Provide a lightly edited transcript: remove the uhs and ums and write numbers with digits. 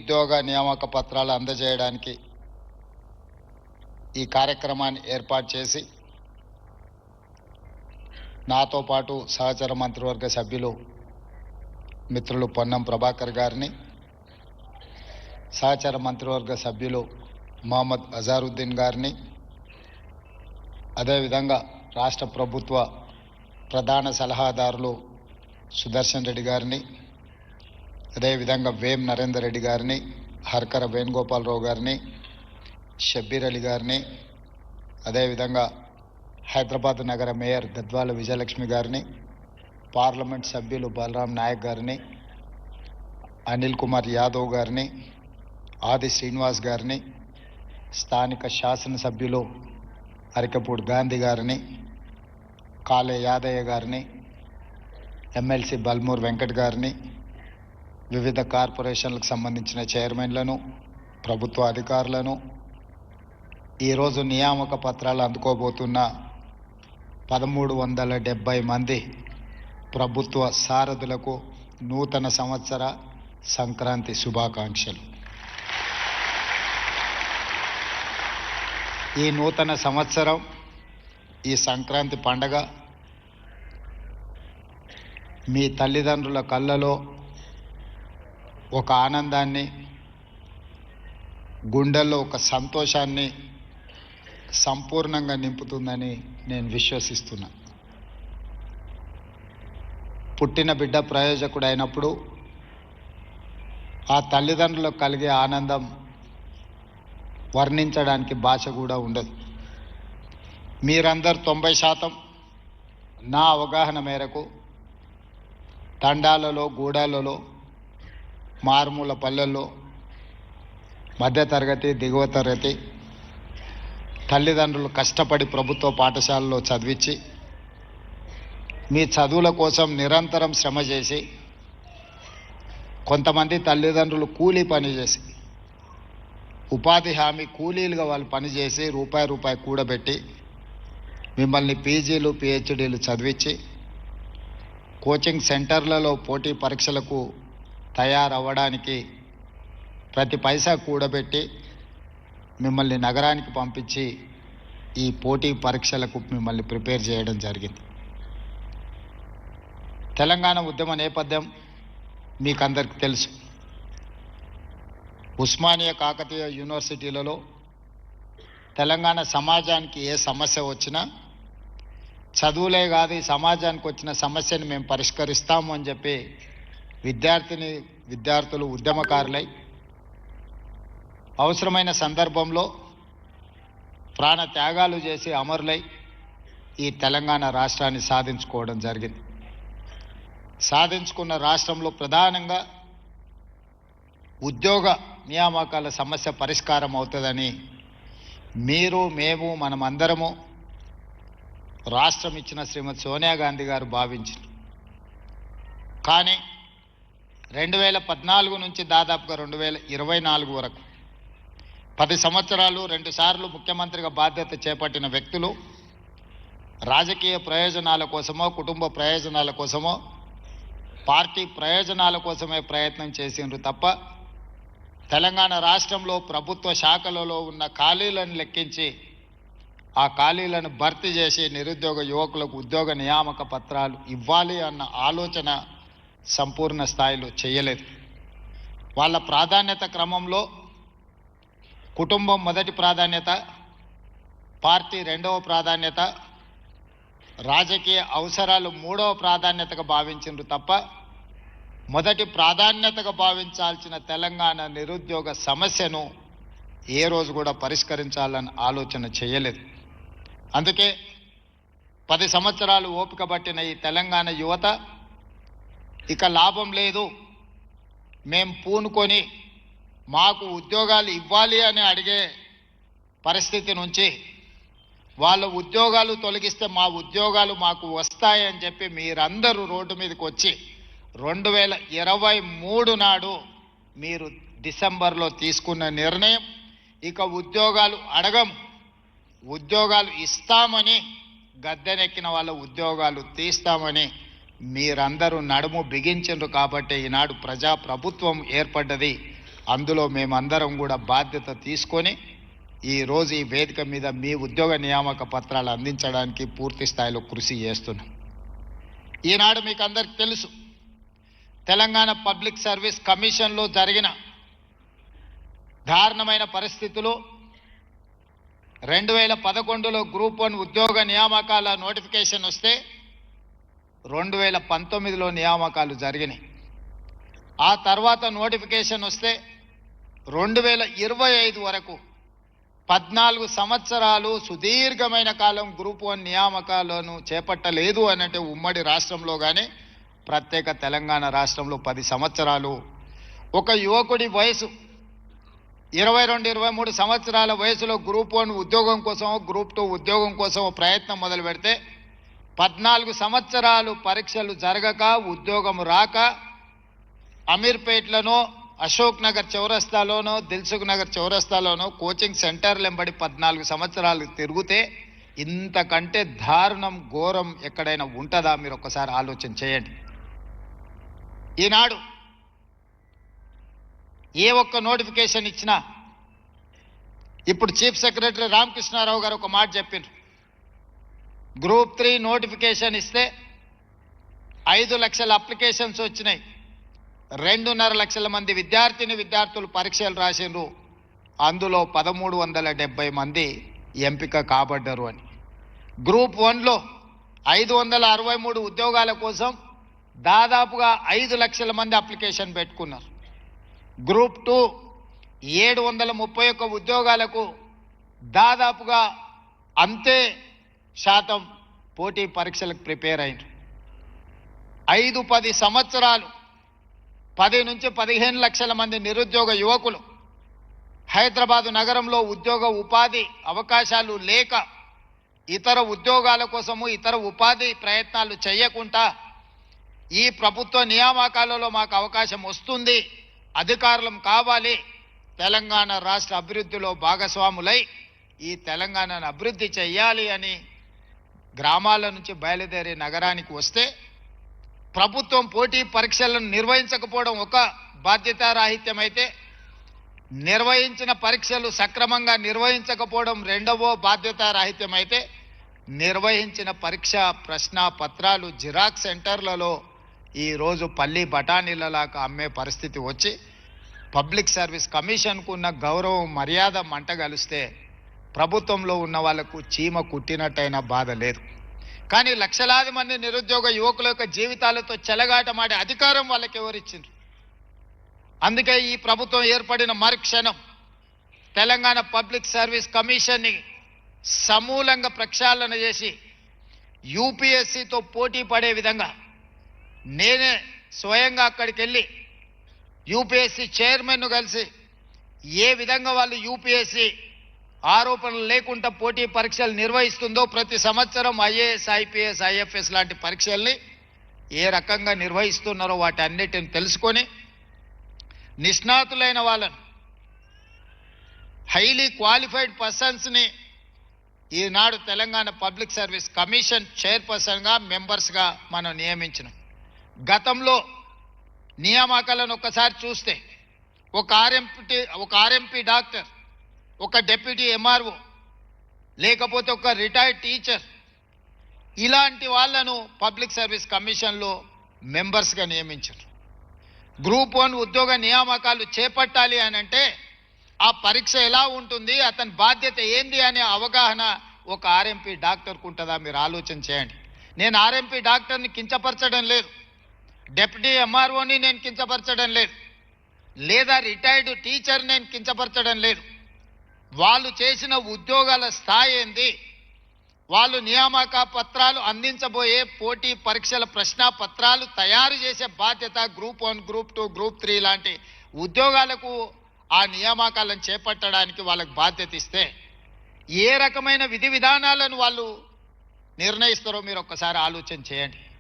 ఉద్యోగ నియామక పత్రాలు అందజేయడానికి ఈ కార్యక్రమాన్ని ఏర్పాటు చేసి నాతో పాటు సహచర మంత్రివర్గ సభ్యులు మిత్రులు పొన్నం ప్రభాకర్ గారిని, సహచర మంత్రివర్గ సభ్యులు మహమ్మద్ అజారుద్దీన్ గారిని, అదేవిధంగా రాష్ట్ర ప్రభుత్వ ప్రధాన సలహాదారులు సుదర్శన్ రెడ్డి గారిని, అదేవిధంగా వేం నరేందర్ రెడ్డి గారిని, హర్కర వేణుగోపాలరావు గారిని, షబ్బీర్ అలీ గారిని, అదేవిధంగా హైదరాబాద్ నగర మేయర్ గద్వాల విజయలక్ష్మి గారిని, పార్లమెంట్ సభ్యులు బలరాం నాయక్ గారిని, అనిల్ కుమార్ యాదవ్ గారిని, ఆది శ్రీనివాస్ గారిని, స్థానిక శాసనసభ్యులు అరికపూడి గాంధీ గారిని, కాళే యాదయ్య గారిని, ఎమ్మెల్సీ బల్మూర్ వెంకట్ గారిని, వివిధ కార్పొరేషన్లకు సంబంధించిన చైర్మన్లను, ప్రభుత్వ అధికారులను, ఈరోజు నియామక పత్రాలు అందుకోబోతున్న 1370 మంది ప్రభుత్వ సారథులకు నూతన సంవత్సర సంక్రాంతి శుభాకాంక్షలు. ఈ నూతన సంవత్సరం, ఈ సంక్రాంతి పండగ మీ తల్లిదండ్రుల కళ్ళలో ఒక ఆనందాన్ని, గుండెల్లో ఒక సంతోషాన్ని సంపూర్ణంగా నింపుతుందని నేను విశ్వసిస్తున్నా. పుట్టిన బిడ్డ ప్రయోజకుడు అయినప్పుడు ఆ తల్లిదండ్రులకు కలిగే ఆనందం వర్ణించడానికి భాష కూడా ఉండదు. మీరందరూ 90% నా అవగాహన మేరకు తండాలలో, గూడాలలో, మారుమూల పల్లెల్లో, మధ్యతరగతి, దిగువ తరగతి తల్లిదండ్రులు కష్టపడి ప్రభుత్వ పాఠశాలలో చదివించి మీ చదువుల కోసం నిరంతరం శ్రమ చేసి, కొంతమంది తల్లిదండ్రులు కూలీ పని చేసి, ఉపాధి హామీ కూలీలుగా వాళ్ళు పనిచేసి రూపాయి కూడబెట్టి మిమ్మల్ని పీజీలు, పిహెచ్డీలు చదివించి కోచింగ్ సెంటర్లలో పోటీ పరీక్షలకు తయారవ్వడానికి ప్రతి పైసా కూడబెట్టి మిమ్మల్ని నగరానికి పంపించి ఈ పోటీ పరీక్షలకు మిమ్మల్ని ప్రిపేర్ చేయడం జరిగింది. తెలంగాణ ఉద్యమ నేపథ్యం మీకు అందరికీ తెలుసు. ఉస్మానియా కాకతీయ యూనివర్సిటీలలో తెలంగాణ సమాజానికి ఏ సమస్య వచ్చినా చదువులే కాదు, ఈ సమాజానికి వచ్చిన సమస్యను మేము పరిష్కరిస్తాము అని చెప్పి విద్యార్థులు ఉద్యమకారులై అవసరమైన సందర్భంలో ప్రాణ త్యాగాలు చేసి అమరులై ఈ తెలంగాణ రాష్ట్రాన్ని సాధించుకోవడం జరిగింది. సాధించుకున్న రాష్ట్రంలో ప్రధానంగా ఉద్యోగ నియామకాల సమస్య పరిష్కారం అవుతుందని మీరు, మేము, మనమందరము రాష్ట్రం ఇచ్చిన శ్రీమతి సోనియా గాంధీ గారు భావించారు. కానీ 2014 నుంచి దాదాపుగా 2024 వరకు 10 సంవత్సరాలు 2 సార్లు ముఖ్యమంత్రిగా బాధ్యత చేపట్టిన వ్యక్తులు రాజకీయ ప్రయోజనాల కోసమో, కుటుంబ ప్రయోజనాల కోసమో, పార్టీ ప్రయోజనాల కోసమే ప్రయత్నం చేసిండ్రు తప్ప తెలంగాణ రాష్ట్రంలో ప్రభుత్వ శాఖలలో ఉన్న ఖాళీలను లెక్కించి ఆ ఖాళీలను భర్తీ చేసి నిరుద్యోగ యువకులకు ఉద్యోగ నియామక పత్రాలు ఇవ్వాలి అన్న ఆలోచన సంపూర్ణ స్థాయిలో చేయలేదు. వాళ్ళ ప్రాధాన్యత క్రమంలో కుటుంబం మొదటి ప్రాధాన్యత, పార్టీ రెండవ ప్రాధాన్యత, రాజకీయ అవసరాలు మూడవ ప్రాధాన్యతగా భావించిండ్రు తప్ప మొదటి ప్రాధాన్యతగా భావించాల్సిన తెలంగాణ నిరుద్యోగ సమస్యను ఏ రోజు కూడా పరిష్కరించాలని ఆలోచన చేయలేదు. అందుకే 10 సంవత్సరాలు ఓపిక పట్టిన ఈ తెలంగాణ యువత ఇక లాభం లేదు, మేం పూనుకొని మాకు ఉద్యోగాలు ఇవ్వాలి అని అడిగే పరిస్థితి నుంచి వాళ్ళ ఉద్యోగాలు తొలగిస్తే మా ఉద్యోగాలు మాకు వస్తాయని చెప్పి మీరందరూ రోడ్డు మీదకి వచ్చి 2023 నాడు మీరు డిసెంబర్లో తీసుకున్న నిర్ణయం ఇక ఉద్యోగాలు అడగం, ఉద్యోగాలు ఇస్తామని గద్దెనెక్కిన వాళ్ళ ఉద్యోగాలు తీస్తామని మీరందరూ నడుము బిగించిండ్రు. కాబట్టి ఈనాడు ప్రజాప్రభుత్వం ఏర్పడ్డది. అందులో మేమందరం కూడా బాధ్యత తీసుకొని ఈరోజు ఈ వేదిక మీద మీ ఉద్యోగ నియామక పత్రాలు అందించడానికి పూర్తి స్థాయిలో కృషి చేస్తున్నాం. ఈనాడు మీకు అందరికీ తెలుసు, తెలంగాణ పబ్లిక్ సర్వీస్ కమిషన్లో జరిగిన దారుణమైన పరిస్థితులు 2011లో గ్రూప్ 1 ఉద్యోగ నియామకాల నోటిఫికేషన్ వస్తే 2019లో నియామకాలు జరిగినాయి. ఆ తర్వాత నోటిఫికేషన్ వస్తే 2025 వరకు 14 సంవత్సరాలు సుదీర్ఘమైన కాలం గ్రూప్ 1 నియామకాలను చేపట్టలేదు అనంటే ఉమ్మడి రాష్ట్రంలో కానీ ప్రత్యేక తెలంగాణ రాష్ట్రంలో 10 సంవత్సరాలు. ఒక యువకుడి వయసు 22-23 సంవత్సరాల వయసులో గ్రూప్ 1 ఉద్యోగం కోసం, గ్రూప్ 2 ఉద్యోగం కోసం ప్రయత్నం మొదలు పెడితే 14 సంవత్సరాలు పరీక్షలు జరగక, ఉద్యోగం రాక, అమీర్పేట్లోనో, అశోక్ నగర్ చౌరస్తాలోనో, దిల్సుఖ్ నగర్ చౌరస్తాలోనో కోచింగ్ సెంటర్లు వెంబడి 14 సంవత్సరాలు తిరిగితే ఇంతకంటే దారుణం, ఘోరం ఎక్కడైనా ఉంటుందా? మీరు ఒక్కసారి ఆలోచన చేయండి. ఈనాడు ఏ ఒక్క నోటిఫికేషన్ ఇచ్చినా, ఇప్పుడు చీఫ్ సెక్రటరీ రామకృష్ణారావు గారు ఒక మాట చెప్పిండ్రు. గ్రూప్ 3 నోటిఫికేషన్ ఇస్తే 5 లక్షల అప్లికేషన్స్ వచ్చినాయి, 2.5 లక్షల మంది విద్యార్థులు పరీక్షలు రాసిండ్రు, అందులో 1370 మంది ఎంపిక కాబడ్డారు అని. గ్రూప్ 1లో 563 ఉద్యోగాల కోసం దాదాపుగా 5 లక్షల మంది అప్లికేషన్ పెట్టుకున్నారు. గ్రూప్ 2 731 ఉద్యోగాలకు దాదాపుగా అంతే శాతం పోటీ పరీక్షలకు ప్రిపేర్ అయినారు. 5-10 సంవత్సరాలు 10 నుంచి 15 లక్షల మంది నిరుద్యోగ యువకులు హైదరాబాదు నగరంలో ఉద్యోగ ఉపాధి అవకాశాలు లేక ఇతర ఉద్యోగాల కోసము, ఇతర ఉపాధి ప్రయత్నాలు చేయకుండా ఈ ప్రభుత్వ నియామకాలలో మాకు అవకాశం వస్తుంది, అధికారులం కావాలి, తెలంగాణ రాష్ట్ర అభివృద్ధిలో భాగస్వాములై ఈ తెలంగాణను అభివృద్ధి చేయాలి అని గ్రామాల నుంచి బయలుదేరి నగరానికి వస్తే ప్రభుత్వం పోటీ పరీక్షలను నిర్వహించకపోవడం ఒక బాధ్యతారాహిత్యమైతే, నిర్వహించిన పరీక్షలు సక్రమంగా నిర్వహించకపోవడం రెండవ బాధ్యతారాహిత్యమైతే, నిర్వహించిన పరీక్ష ప్రశ్న పత్రాలు జిరాక్స్ సెంటర్లలో ఈరోజు పల్లి బఠానీలలాగా అమ్మే పరిస్థితి వచ్చి పబ్లిక్ సర్వీస్ కమిషన్కు ఉన్న గౌరవం, మర్యాద మంటగలిస్తే ప్రభుత్వంలో ఉన్న వాళ్లకు చీమ కుట్టినట్టయినా బాధ లేదు. కానీ లక్షలాది మంది నిరుద్యోగ యువకుల యొక్క జీవితాలతో చెలగాటమాడే అధికారం వాళ్ళకి ఎవరిచ్చిండ్రు? అందుకే ఈ ప్రభుత్వం ఏర్పడిన మరుక్షణం తెలంగాణ పబ్లిక్ సర్వీస్ కమిషన్ని సమూలంగా ప్రక్షాళన చేసి యూపీఎస్సీతో పోటీ పడే విధంగా నేనే స్వయంగా అక్కడికి వెళ్ళి యూపీఎస్సీ చైర్మన్ను కలిసి ఏ విధంగా వాళ్ళు యూపీఎస్సీ ఆరోపణలు లేకుండా పోటీ పరీక్షలు నిర్వహిస్తుందో, ప్రతి సంవత్సరం ఐఏఎస్, ఐపీఎస్, ఐఎఫ్ఎస్ లాంటి పరీక్షల్ని ఏ రకంగా నిర్వహిస్తున్నారో వాటి అన్నిటిని తెలుసుకొని నిష్ణాతులైన వాళ్ళను, హైలీ క్వాలిఫైడ్ పర్సన్స్ని ఈనాడు తెలంగాణ పబ్లిక్ సర్వీస్ కమిషన్ చైర్పర్సన్గా, మెంబర్స్గా మనం నియమించినాం. గతంలో నియామకాలను ఒక్కసారి చూస్తే ఒక ఆర్ఎంపీ డాక్టర్, ఒక డెప్యూటీ ఎంఆర్ఓ, లేకపోతే ఒక రిటైర్డ్ టీచర్, ఇలాంటి వాళ్ళను పబ్లిక్ సర్వీస్ కమిషన్లో మెంబర్స్గా నియమించారు. గ్రూప్ 1 ఉద్యోగ నియామకాలు చేపట్టాలి అని అంటే ఆ పరీక్ష ఎలా ఉంటుంది, అతని బాధ్యత ఏంది అనే అవగాహన ఒక ఆర్ఎంపీ డాక్టర్కు ఉంటుందా? మీరు ఆలోచన చేయండి. నేను ఆర్ఎంపీ డాక్టర్ని కించపరచడం లేదు, డెప్యూటీ ఎంఆర్ఓని నేను కించపరచడం లేదు, లేదా రిటైర్డ్ టీచర్ నేను కించపరచడం లేదు. వాళ్ళు చేసిన ఉద్యోగాల స్థాయి ఏంది, వాళ్ళు నియామక పత్రాలు అందించబోయే పోటీ పరీక్షల ప్రశ్న పత్రాలు తయారు చేసే బాధ్యత గ్రూప్ 1, గ్రూప్ 2, గ్రూప్ 3 లాంటి ఉద్యోగాలకు ఆ నియామకాలను చేపట్టడానికి వాళ్ళకి బాధ్యత ఇస్తే ఏ రకమైన విధి విధానాలను వాళ్ళు నిర్ణయిస్తారో మీరు ఒక్కసారి ఆలోచన చేయండి.